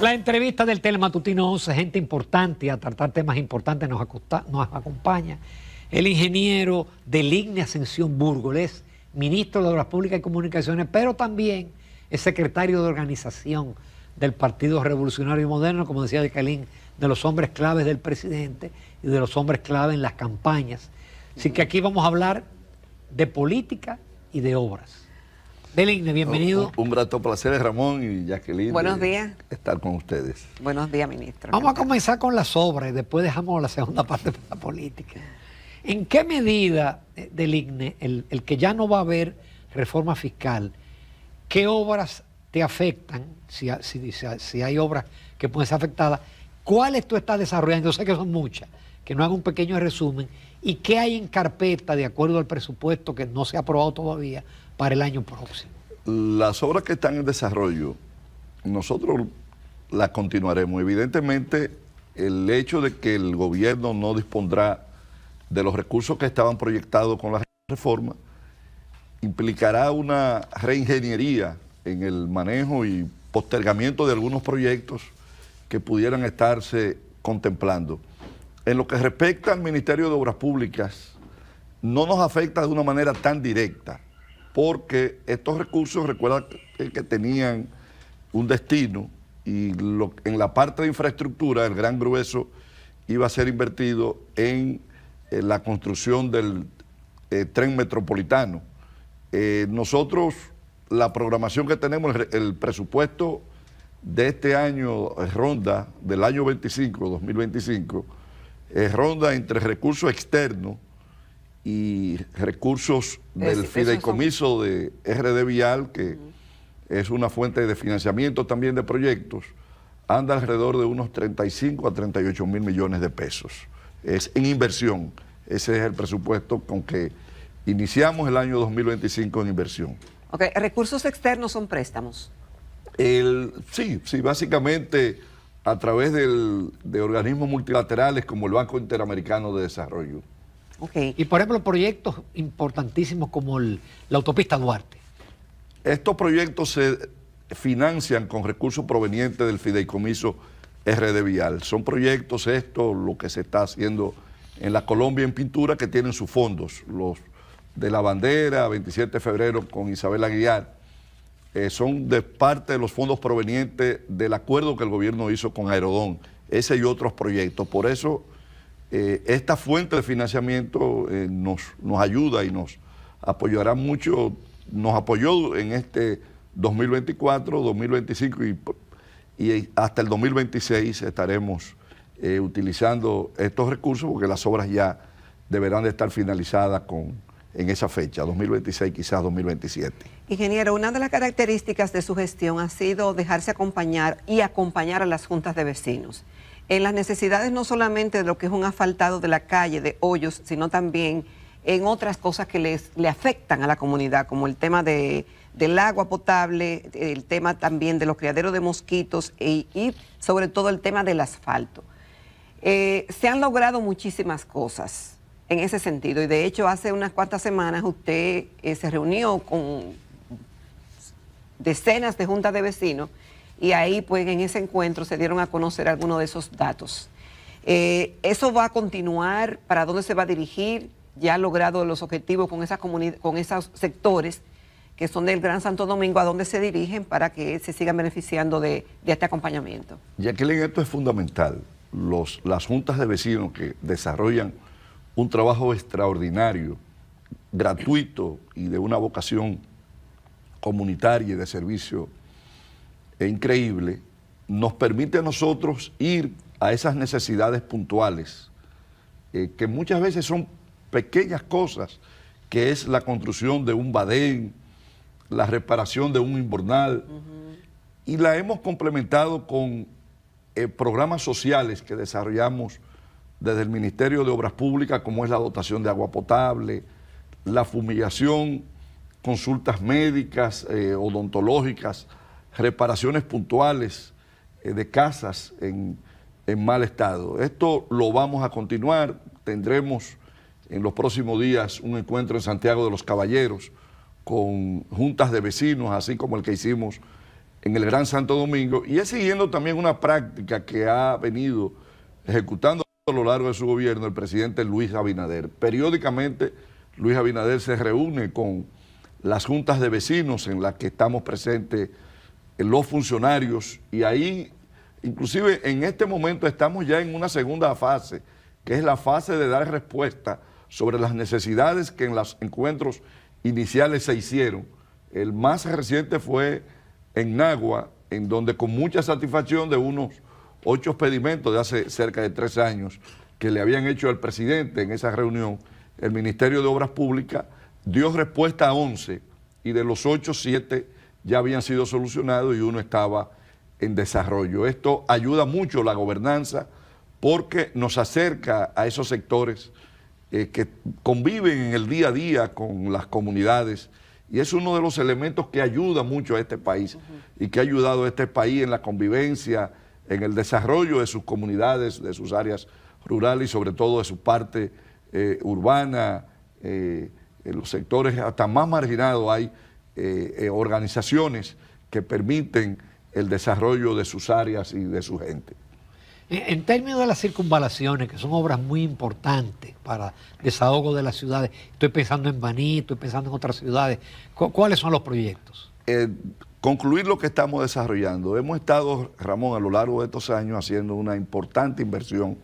La entrevista del Telematutino 11, gente importante y a tratar temas importantes nos acompaña el ingeniero del IGNE Ascensión Burgos, es ministro de Obras Públicas y Comunicaciones, pero también es secretario de organización del Partido Revolucionario Moderno, como decía de Calín, de los hombres claves del presidente y de los hombres clave en las campañas. Así que aquí vamos a hablar de política y de obras. Del IGNE, bienvenido. Un grato placer, Ramón y Jacqueline. Buenos días. Estar con ustedes. Buenos días, ministro. Vamos a comenzar con las obras y después dejamos la segunda parte para la política. ¿En qué medida del IGNE, el que ya no va a haber reforma fiscal, qué obras te afectan, si hay obras que pueden ser afectadas, cuáles tú estás desarrollando? Yo sé que son muchas, que no haga un pequeño resumen, y qué hay en carpeta de acuerdo al presupuesto que no se ha aprobado todavía para el año próximo. Las obras que están en desarrollo, nosotros las continuaremos. Evidentemente, el hecho de que el gobierno no dispondrá de los recursos que estaban proyectados con la reforma implicará una reingeniería en el manejo y postergamiento de algunos proyectos que pudieran estarse contemplando. En lo que respecta al Ministerio de Obras Públicas, no nos afecta de una manera tan directa, porque estos recursos, recuerda que tenían un destino y en la parte de infraestructura, el gran grueso iba a ser invertido en la construcción del tren metropolitano. Nosotros, la programación que tenemos, el presupuesto de este año ronda, del año 2025, ronda entre recursos externos y recursos del fideicomiso de RD Vial, que es una fuente de financiamiento también de proyectos, anda alrededor de unos 35 a 38 mil millones de pesos. Es en inversión. Ese es el presupuesto con que iniciamos el año 2025 en inversión. Ok, ¿recursos externos son préstamos? Sí, básicamente a través de organismos multilaterales como el Banco Interamericano de Desarrollo. Okay. Y por ejemplo, proyectos importantísimos como la autopista Duarte. Estos proyectos se financian con recursos provenientes del fideicomiso RD Vial. Son proyectos, lo que se está haciendo en la Colombia en pintura, que tienen sus fondos, los de la bandera, 27 de febrero con Isabel Aguiar, son de parte de los fondos provenientes del acuerdo que el gobierno hizo con Aerodón, ese y otros proyectos. Por eso esta fuente de financiamiento nos ayuda y nos apoyará mucho, nos apoyó en este 2024, 2025 y hasta el 2026 estaremos utilizando estos recursos, porque las obras ya deberán de estar finalizadas en esa fecha, 2026, quizás 2027. Ingeniero, una de las características de su gestión ha sido dejarse acompañar y acompañar a las juntas de vecinos en las necesidades, no solamente de lo que es un asfaltado de la calle, de hoyos, sino también en otras cosas que le afectan a la comunidad, como el tema del agua potable, el tema también de los criaderos de mosquitos y sobre todo el tema del asfalto. Se han logrado muchísimas cosas en ese sentido, y de hecho hace unas cuantas semanas usted se reunió con decenas de juntas de vecinos y ahí pues en ese encuentro se dieron a conocer algunos de esos datos. ¿Eso va a continuar? ¿Para dónde se va a dirigir? ¿Ya ha logrado los objetivos con esos sectores que son del Gran Santo Domingo? ¿A dónde se dirigen para que se sigan beneficiando de este acompañamiento? Jacqueline, esto es fundamental. Las juntas de vecinos que desarrollan un trabajo extraordinario, gratuito y de una vocación comunitaria y de servicio increíble, nos permite a nosotros ir a esas necesidades puntuales, que muchas veces son pequeñas cosas, que es la construcción de un badén, la reparación de un invernal, y la hemos complementado con programas sociales que desarrollamos desde el Ministerio de Obras Públicas, como es la dotación de agua potable, la fumigación, consultas médicas, odontológicas, reparaciones puntuales de casas en mal estado. Esto lo vamos a continuar. Tendremos en los próximos días un encuentro en Santiago de los Caballeros con juntas de vecinos, así como el que hicimos en el Gran Santo Domingo, y es siguiendo también una práctica que ha venido ejecutando a lo largo de su gobierno el presidente Luis Abinader. Periódicamente Luis Abinader se reúne con las juntas de vecinos en las que estamos presentes los funcionarios, y ahí, inclusive en este momento estamos ya en una segunda fase, que es la fase de dar respuesta sobre las necesidades que en los encuentros iniciales se hicieron. El más reciente fue en Nagua, en donde con mucha satisfacción de unos 8 expedimentos de hace cerca de 3 años que le habían hecho al presidente en esa reunión, el Ministerio de Obras Públicas dio respuesta a 11, y de los 8, 7 ya habían sido solucionados y uno estaba en desarrollo. Esto ayuda mucho la gobernanza porque nos acerca a esos sectores que conviven en el día a día con las comunidades, y es uno de los elementos que ayuda mucho a este país y que ha ayudado a este país en la convivencia, en el desarrollo de sus comunidades, de sus áreas rurales y sobre todo de su parte urbana. En los sectores hasta más marginados hay organizaciones que permiten el desarrollo de sus áreas y de su gente. En términos de las circunvalaciones, que son obras muy importantes para desahogo de las ciudades, estoy pensando en Baní, estoy pensando en otras ciudades, ¿cuáles son los proyectos? Concluir lo que estamos desarrollando. Hemos estado, Ramón, a lo largo de estos años haciendo una importante inversión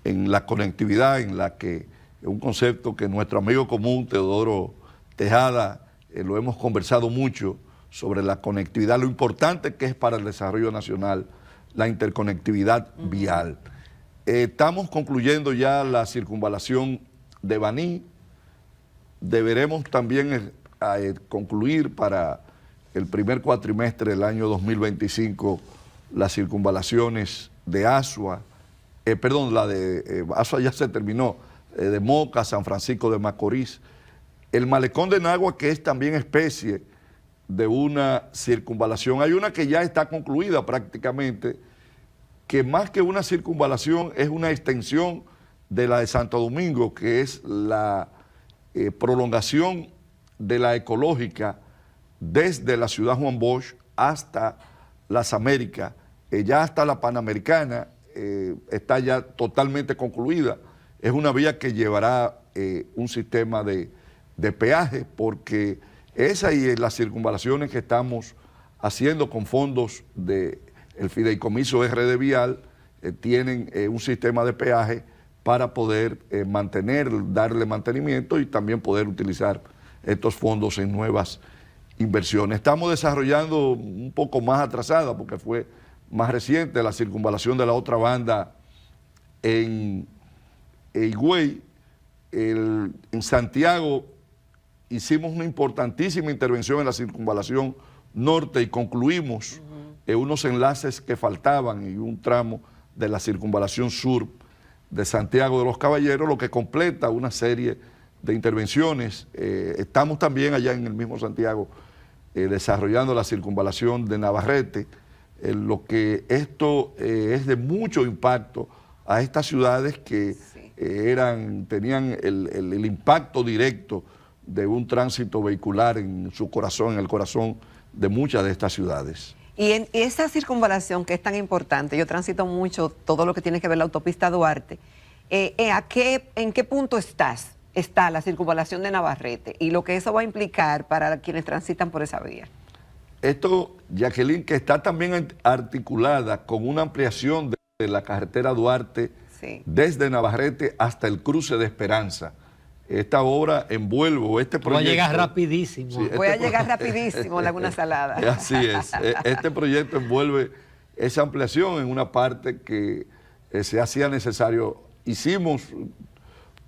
en la conectividad, en la que es un concepto que nuestro amigo común, Teodoro Tejada, lo hemos conversado mucho sobre la conectividad, lo importante que es para el desarrollo nacional la interconectividad vial. Estamos concluyendo ya la circunvalación de Baní. Deberemos también concluir para el primer cuatrimestre del año 2025 las circunvalaciones de Asua, la de Asua ya se terminó, de Moca, San Francisco de Macorís, el malecón de Nagua, que es también especie de una circunvalación. Hay una que ya está concluida prácticamente, que más que una circunvalación es una extensión de la de Santo Domingo, que es la prolongación de la ecológica desde la ciudad Juan Bosch hasta las Américas, ya hasta la Panamericana, está ya totalmente concluida. Es una vía que llevará un sistema de peaje, porque esa y las circunvalaciones que estamos haciendo con fondos del Fideicomiso RD Vial tienen un sistema de peaje para poder darle mantenimiento y también poder utilizar estos fondos en nuevas inversiones. Estamos desarrollando un poco más atrasada, porque fue más reciente, la circunvalación de la otra banda en Higüey. En Santiago hicimos una importantísima intervención en la circunvalación norte y concluimos unos enlaces que faltaban y un tramo de la circunvalación sur de Santiago de los Caballeros, lo que completa una serie de intervenciones. Estamos también allá en el mismo Santiago desarrollando la circunvalación de Navarrete, lo que esto es de mucho impacto a estas ciudades que tenían el impacto directo de un tránsito vehicular en su corazón, en el corazón de muchas de estas ciudades. Y en esa circunvalación que es tan importante, yo transito mucho todo lo que tiene que ver la autopista Duarte, ¿en qué punto está la circunvalación de Navarrete y lo que eso va a implicar para quienes transitan por esa vía? Esto, Jacqueline, que está también articulada con una ampliación de la carretera Duarte desde Navarrete hasta el cruce de Esperanza. Esta obra envuelve, este proyecto... Voy a llegar rapidísimo. Sí, voy a llegar rapidísimo, Laguna Salada. Así es. Este proyecto envuelve esa ampliación en una parte que se hacía necesario. Hicimos,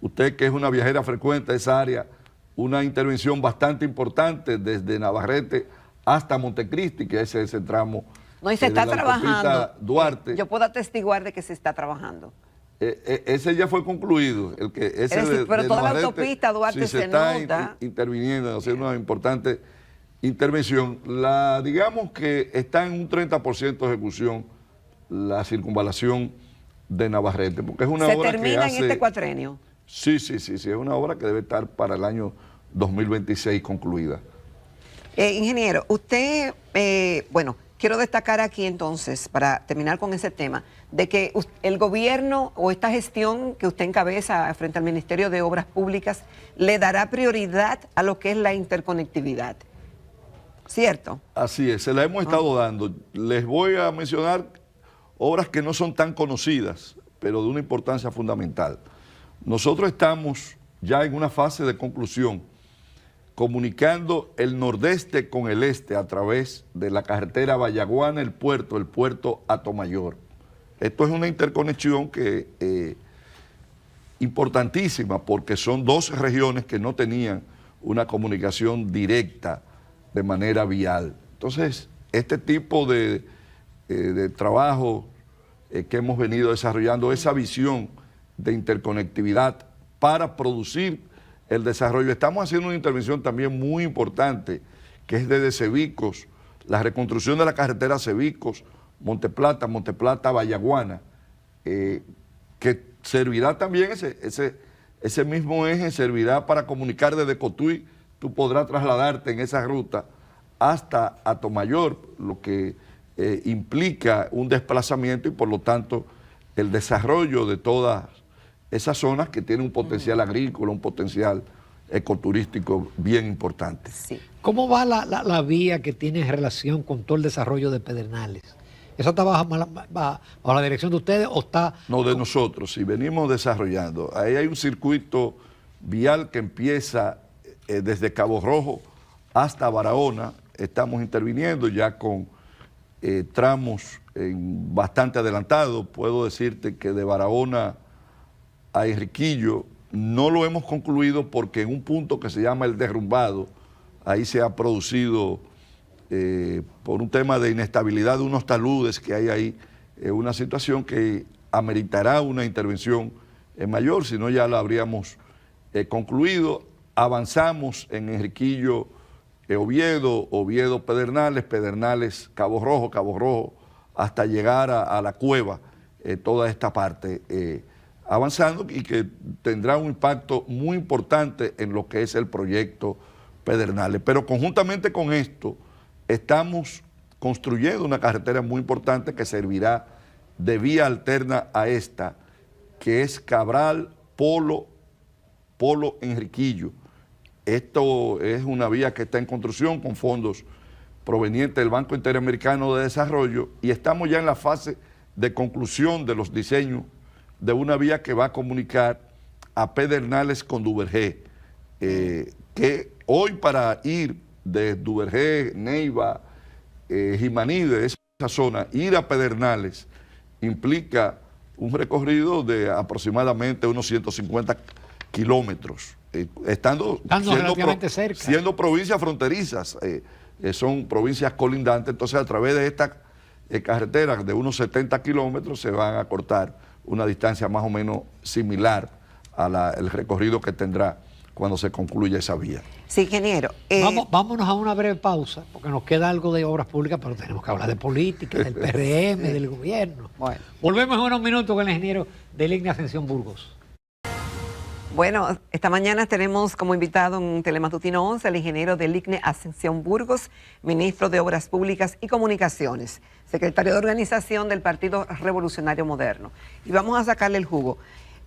usted que es una viajera frecuente a esa área, una intervención bastante importante desde Navarrete hasta Montecristi, que es ese tramo. No, y se está trabajando. Duarte. Yo puedo atestiguar de que se está trabajando. Ese ya fue concluido. Pero toda la autopista Duarte se está interviniendo, haciendo una importante intervención. Digamos que está en un 30% de ejecución la circunvalación de Navarrete, porque es una obra que ¿se termina en este cuatrenio? Sí, es una obra que debe estar para el año 2026 concluida. Ingeniero, usted, quiero destacar aquí entonces, para terminar con ese tema, de que el gobierno o esta gestión que usted encabeza frente al Ministerio de Obras Públicas le dará prioridad a lo que es la interconectividad. ¿Cierto? Así es, se la hemos estado dando. Les voy a mencionar obras que no son tan conocidas, pero de una importancia fundamental. Nosotros estamos ya en una fase de conclusión, comunicando el nordeste con el este a través de la carretera Vallaguana, el puerto Atomayor. Esto es una interconexión que importantísima, porque son dos regiones que no tenían una comunicación directa de manera vial. Entonces, este tipo de trabajo que hemos venido desarrollando, esa visión de interconectividad para producir el desarrollo. Estamos haciendo una intervención también muy importante, que es desde Cebicos, la reconstrucción de la carretera Cebicos, Monteplata, Vallaguana, que servirá también, ese mismo eje servirá para comunicar desde Cotuí. Tú podrás trasladarte en esa ruta hasta Atomayor, lo que implica un desplazamiento y por lo tanto el desarrollo de todas esas zonas que tienen un potencial agrícola, un potencial ecoturístico bien importante. Sí. ¿Cómo va la vía que tiene relación con todo el desarrollo de Pedernales? ¿Eso está bajo la dirección de ustedes o está...? No, de nosotros, sí, venimos desarrollando. Ahí hay un circuito vial que empieza desde Cabo Rojo hasta Barahona. Estamos interviniendo ya con tramos bastante adelantados. Puedo decirte que de Barahona a Enriquillo no lo hemos concluido porque en un punto que se llama El Derrumbado, ahí se ha producido por un tema de inestabilidad de unos taludes que hay ahí, una situación que ameritará una intervención mayor, si no ya la habríamos concluido. Avanzamos en Enriquillo, Oviedo, Pedernales, Cabo Rojo, hasta llegar a la cueva, toda esta parte avanzando y que tendrá un impacto muy importante en lo que es el proyecto Pedernales. Pero conjuntamente con esto, estamos construyendo una carretera muy importante que servirá de vía alterna a esta, que es Cabral, Polo, Enriquillo. Esto es una vía que está en construcción con fondos provenientes del Banco Interamericano de Desarrollo y estamos ya en la fase de conclusión de los diseños de una vía que va a comunicar a Pedernales con Duvergé, que hoy para ir de Duvergé, Neiva, Jimaní, de esa zona, ir a Pedernales implica un recorrido de aproximadamente unos 150 kilómetros, relativamente cerca. Siendo provincias fronterizas, son provincias colindantes. Entonces a través de esta carretera de unos 70 kilómetros se van a cortar una distancia más o menos similar al recorrido que tendrá cuando se concluya esa vía. Sí, ingeniero. Vámonos a una breve pausa, porque nos queda algo de obras públicas, pero tenemos que hablar de política, del PRM, del gobierno. Bueno. Volvemos en unos minutos con el ingeniero del IGNE Ascensión Burgos. Bueno, esta mañana tenemos como invitado en Telematutino 11 al ingeniero del IGNE Ascensión Burgos, ministro de Obras Públicas y Comunicaciones, secretario de organización del Partido Revolucionario Moderno. Y vamos a sacarle el jugo.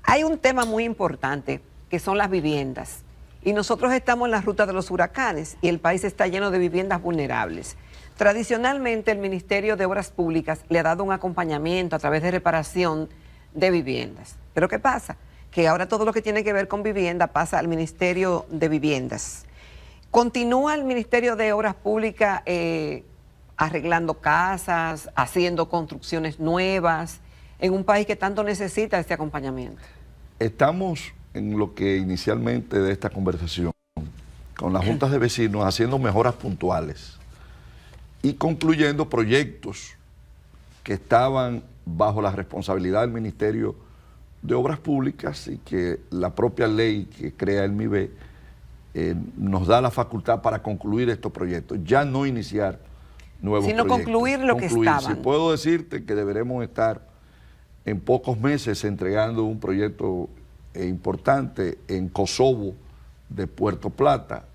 Hay un tema muy importante que son las viviendas. Y nosotros estamos en la ruta de los huracanes y el país está lleno de viviendas vulnerables. Tradicionalmente el Ministerio de Obras Públicas le ha dado un acompañamiento a través de reparación de viviendas. Pero ¿qué pasa? Que ahora todo lo que tiene que ver con vivienda pasa al Ministerio de Viviendas. ¿Continúa el Ministerio de Obras Públicas arreglando casas, haciendo construcciones nuevas, en un país que tanto necesita este acompañamiento? Estamos en lo que inicialmente de esta conversación, con las juntas de vecinos, haciendo mejoras puntuales y concluyendo proyectos que estaban bajo la responsabilidad del Ministerio de Obras Públicas y que la propia ley que crea el MIBE nos da la facultad para concluir estos proyectos, ya no iniciar nuevos proyectos. Sino concluir lo que estaban. Si puedo decirte que deberemos estar en pocos meses entregando un proyecto importante en Kosovo de Puerto Plata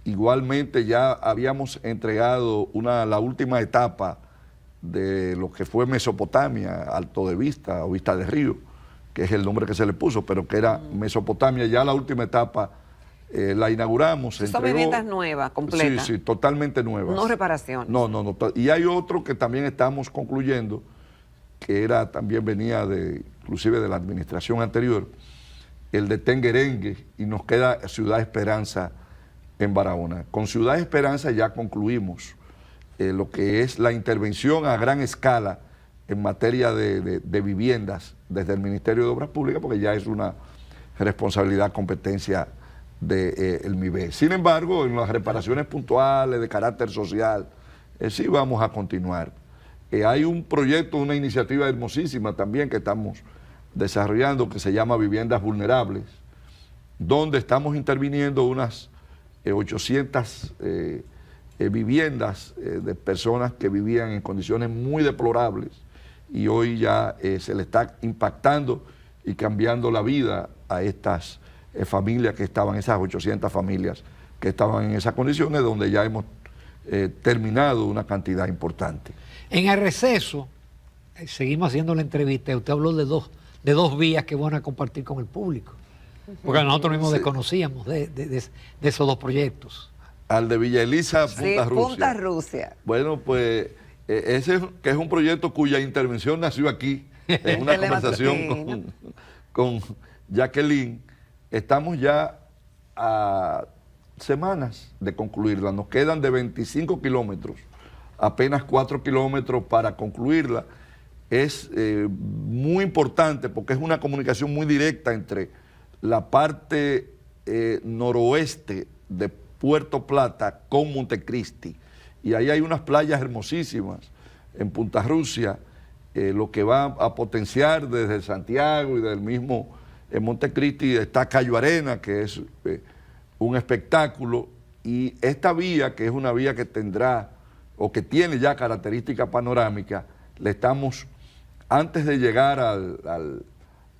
igualmente ya habíamos entregado la última etapa de lo que fue Mesopotamia, Alto de Vista o Vista de Río, que es el nombre que se le puso, pero que era Mesopotamia, ya la última etapa la inauguramos. Son viviendas nuevas, completas. Sí, totalmente nuevas. No reparaciones. No. Y hay otro que también estamos concluyendo, que también venía inclusive de la administración anterior, el de Tenguerengue, y nos queda Ciudad Esperanza en Barahona. Con Ciudad Esperanza ya concluimos lo que es la intervención a gran escala en materia de viviendas desde el Ministerio de Obras Públicas, porque ya es una responsabilidad, competencia del MIBE. Sin embargo, en las reparaciones puntuales de carácter social, sí vamos a continuar. Hay un proyecto, una iniciativa hermosísima también que estamos desarrollando, que se llama Viviendas Vulnerables, donde estamos interviniendo unas 800 viviendas de personas que vivían en condiciones muy deplorables, y hoy ya se le está impactando y cambiando la vida a estas familias que estaban, esas 800 familias que estaban en esas condiciones, donde ya hemos terminado una cantidad importante. En el receso, seguimos haciendo la entrevista, y usted habló de dos vías que van a compartir con el público, porque nosotros mismos desconocíamos de esos dos proyectos. Al de Villa Elisa, Punta Rusia. Punta Rusia. Bueno, pues ese que es un proyecto cuya intervención nació aquí, en una conversación con Jacqueline. Estamos ya a semanas de concluirla. Nos quedan de 25 kilómetros, apenas 4 kilómetros para concluirla. Es muy importante porque es una comunicación muy directa entre la parte noroeste de Puerto Plata con Montecristi, y ahí hay unas playas hermosísimas en Punta Rusia, lo que va a potenciar desde Santiago y del mismo Montecristi está Cayo Arena, que es un espectáculo, y esta vía, que es una vía que tendrá o que tiene ya característica panorámica, le estamos, antes de llegar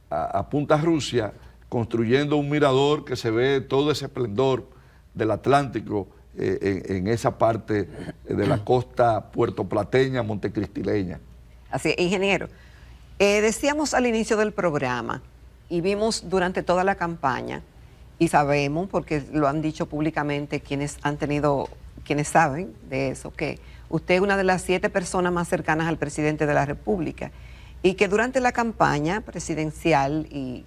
a Punta Rusia, construyendo un mirador que se ve todo ese esplendor del Atlántico en esa parte de la costa puertoplateña, montecristileña. Así es, ingeniero. Decíamos al inicio del programa, y vimos durante toda la campaña, y sabemos, porque lo han dicho públicamente quienes saben de eso, que usted es una de las 7 personas más cercanas al presidente de la República, y que durante la campaña presidencial y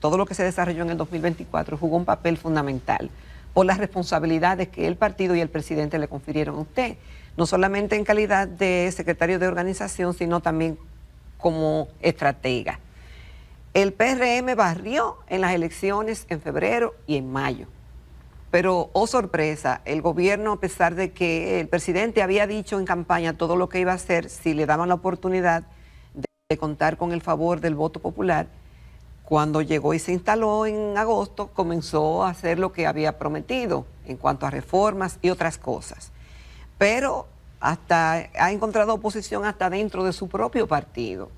todo lo que se desarrolló en el 2024 jugó un papel fundamental por las responsabilidades que el partido y el presidente le confirieron a usted, no solamente en calidad de secretario de organización, sino también como estratega. El PRM barrió en las elecciones en febrero y en mayo, pero, oh sorpresa, el gobierno, a pesar de que el presidente había dicho en campaña todo lo que iba a hacer si le daban la oportunidad de contar con el favor del voto popular, cuando llegó y se instaló en agosto, comenzó a hacer lo que había prometido en cuanto a reformas y otras cosas. Pero hasta ha encontrado oposición hasta dentro de su propio partido.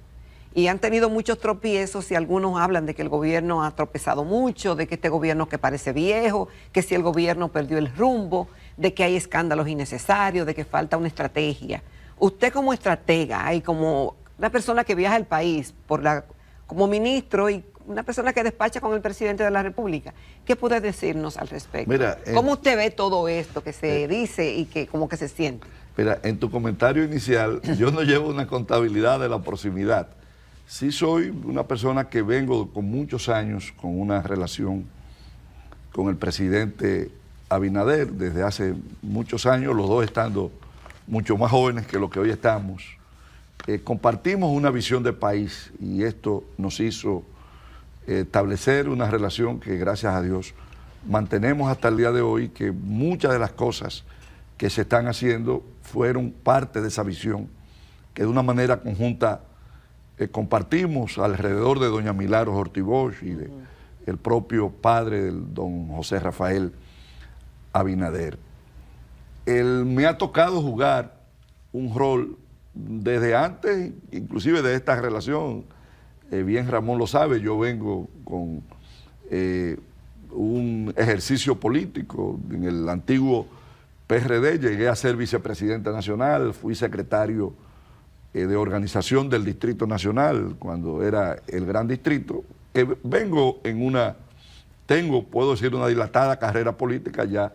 Y han tenido muchos tropiezos, y algunos hablan de que el gobierno ha tropezado mucho, de que este gobierno que parece viejo, que si el gobierno perdió el rumbo, de que hay escándalos innecesarios, de que falta una estrategia. Usted como estratega y como una persona que viaja al país como ministro y una persona que despacha con el presidente de la República, ¿qué puede decirnos al respecto? Mira, ¿cómo usted ve todo esto que se dice y que como que se siente? Mira, en tu comentario inicial, yo no llevo una contabilidad de la proximidad. Sí soy una persona que vengo con muchos años con una relación con el presidente Abinader desde hace muchos años, los dos estando mucho más jóvenes que lo que hoy estamos. Compartimos una visión de país, y esto nos hizo establecer una relación que, gracias a Dios, mantenemos hasta el día de hoy, que muchas de las cosas que se están haciendo fueron parte de esa visión, que de una manera conjunta compartimos alrededor de doña Milagros Ortiz Bosch y del propio padre del don José Rafael Abinader. Me ha tocado jugar un rol desde antes, inclusive de esta relación. Bien Ramón lo sabe, yo vengo con un ejercicio político. En el antiguo PRD llegué a ser vicepresidente nacional, fui secretario de organización del Distrito Nacional cuando era el Gran Distrito, que vengo puedo decir, una dilatada carrera política ya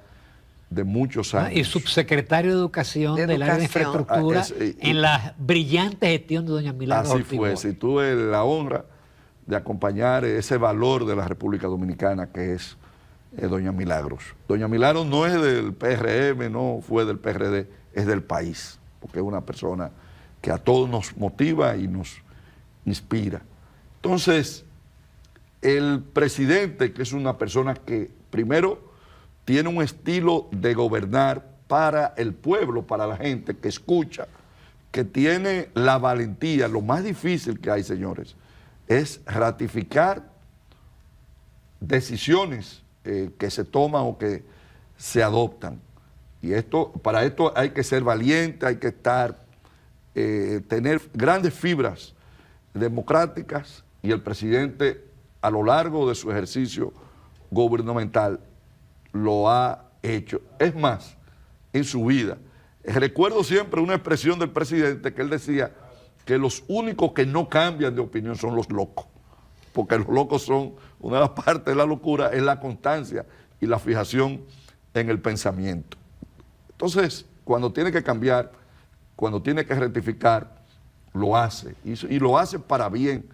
de muchos años. Y subsecretario de Educación del área de infraestructura en la brillante gestión de doña Milagros Así Ortiz fue, Boy. si tuve la honra de acompañar ese valor de la República Dominicana que es doña Milagros. Doña Milagros no es del PRM, no fue del PRD, es del país, porque es una persona que a todos nos motiva y nos inspira. Entonces, el presidente, que es una persona que primero tiene un estilo de gobernar para el pueblo, para la gente que escucha, que tiene la valentía, lo más difícil que hay, señores, es ratificar decisiones que se toman o que se adoptan. Y para esto hay que ser valiente, hay que tener grandes fibras democráticas, y el presidente a lo largo de su ejercicio gubernamental lo ha hecho. Es más, en su vida. Recuerdo siempre una expresión del presidente que él decía que los únicos que no cambian de opinión son los locos, porque los locos son, una de las partes de la locura es la constancia y la fijación en el pensamiento. Entonces, cuando tiene que cambiar, cuando tiene que rectificar, lo hace, y lo hace para bien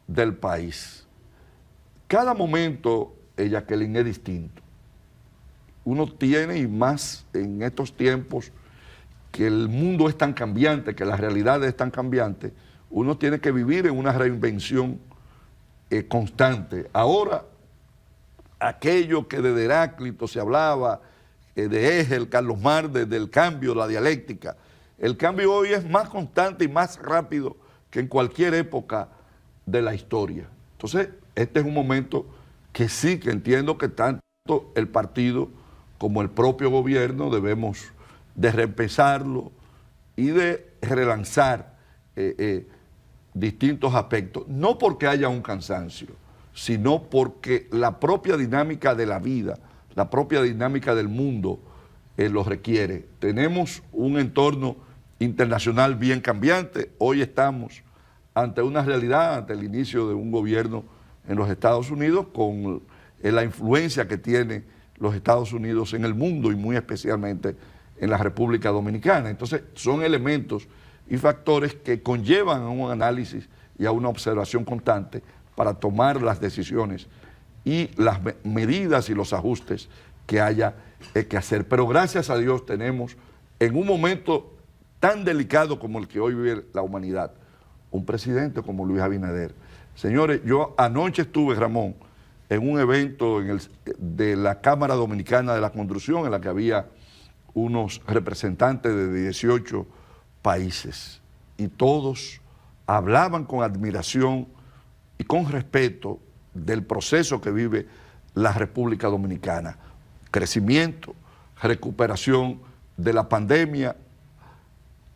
del país. Cada momento, Jacqueline, es distinto. Uno tiene, y más en estos tiempos, que el mundo es tan cambiante, que la realidad es tan cambiante, uno tiene que vivir en una reinvención constante. Ahora, aquello que desde Heráclito se hablaba, de Hegel, Carlos Marx, del cambio, la dialéctica, el cambio hoy es más constante y más rápido que en cualquier época de la historia. Entonces, este es un momento que sí, que entiendo que tanto el partido como el propio gobierno debemos de repensarlo y de relanzar distintos aspectos, no porque haya un cansancio, sino porque la propia dinámica de la vida, la propia dinámica del mundo lo requiere. Tenemos un entorno internacional bien cambiante. Hoy estamos ante una realidad, ante el inicio de un gobierno en los Estados Unidos, con la influencia que tiene los Estados Unidos en el mundo y muy especialmente en la República Dominicana. Entonces, son elementos y factores que conllevan a un análisis y a una observación constante para tomar las decisiones y las medidas y los ajustes que haya que hacer. Pero gracias a Dios tenemos, en un momento tan delicado como el que hoy vive la humanidad, un presidente como Luis Abinader. Señores, yo anoche estuve, Ramón, en un evento de la Cámara Dominicana de la Construcción, en la que había unos representantes de 18 países, y todos hablaban con admiración y con respeto del proceso que vive la República Dominicana. Crecimiento, recuperación de la pandemia,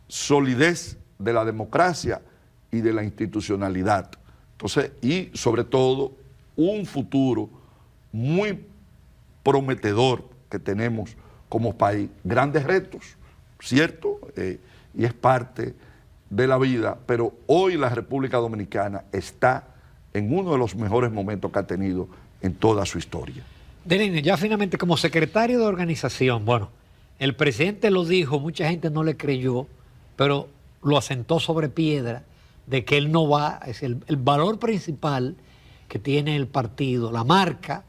solidez de la democracia y de la institucionalidad. Entonces, y sobre todo, un futuro muy prometedor que tenemos como país. Grandes retos, ¿cierto? Y es parte de la vida, pero hoy la República Dominicana está en uno de los mejores momentos que ha tenido en toda su historia. Deline, ya finalmente como secretario de organización, bueno, el presidente lo dijo, mucha gente no le creyó, pero lo asentó sobre piedra de que él no va, es el valor principal que tiene el partido, la marca,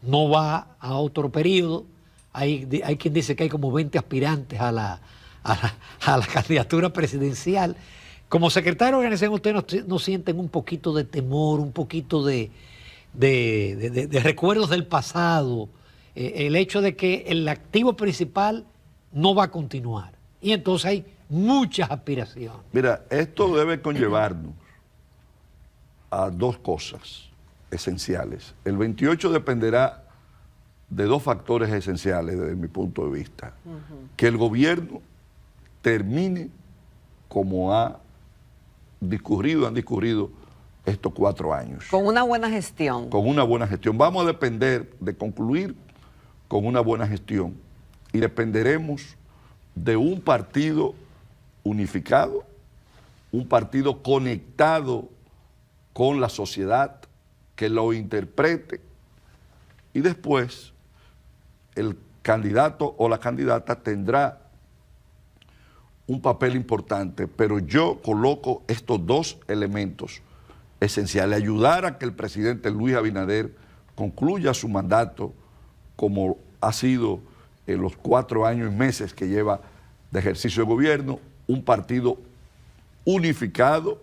no va a otro periodo. Hay quien dice que hay como 20 aspirantes a la candidatura presidencial. Como secretario de organización, ¿ustedes no sienten un poquito de temor, un poquito de recuerdos del pasado? El hecho de que el activo principal no va a continuar. Y entonces hay muchas aspiraciones. Mira, esto debe conllevarnos a dos cosas esenciales. El 28 dependerá de dos factores esenciales desde mi punto de vista. Que el gobierno termine como han discurrido estos 4 años. Con una buena gestión. Con una buena gestión. Vamos a depender de concluir con una buena gestión y dependeremos de un partido unificado, un partido conectado con la sociedad, que lo interprete, y después el candidato o la candidata tendrá un papel importante, pero yo coloco estos 2 elementos esenciales: ayudar a que el presidente Luis Abinader concluya su mandato como ha sido en los 4 años y meses que lleva de ejercicio de gobierno, un partido unificado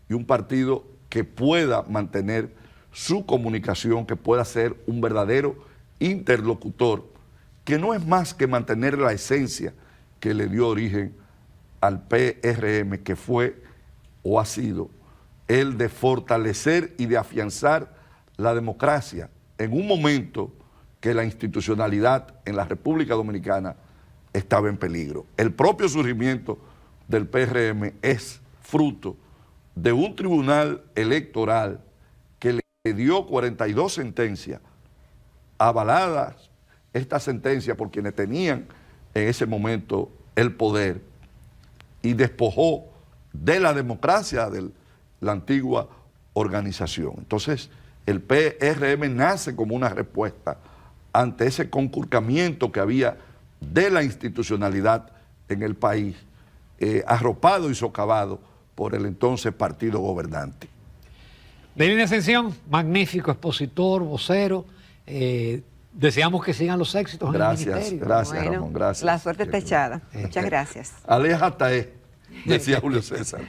y un partido que pueda mantener su comunicación, que pueda ser un verdadero interlocutor, que no es más que mantener la esencia que le dio origen al PRM, que fue o ha sido el de fortalecer y de afianzar la democracia en un momento que la institucionalidad en la República Dominicana estaba en peligro. El propio surgimiento del PRM es fruto de un tribunal electoral que le dio 42 sentencias, avaladas estas sentencias por quienes tenían en ese momento el poder, y despojó de la democracia de la antigua organización. Entonces, el PRM nace como una respuesta ante ese conculcamiento que había de la institucionalidad en el país, arropado y socavado por el entonces partido gobernante. Lenín Ascensión, magnífico expositor, vocero. Deseamos que sigan los éxitos en el ministerio. Gracias, Bueno, Ramón, gracias. la suerte está echada. Muchas gracias. Aléjate, decía Julio César.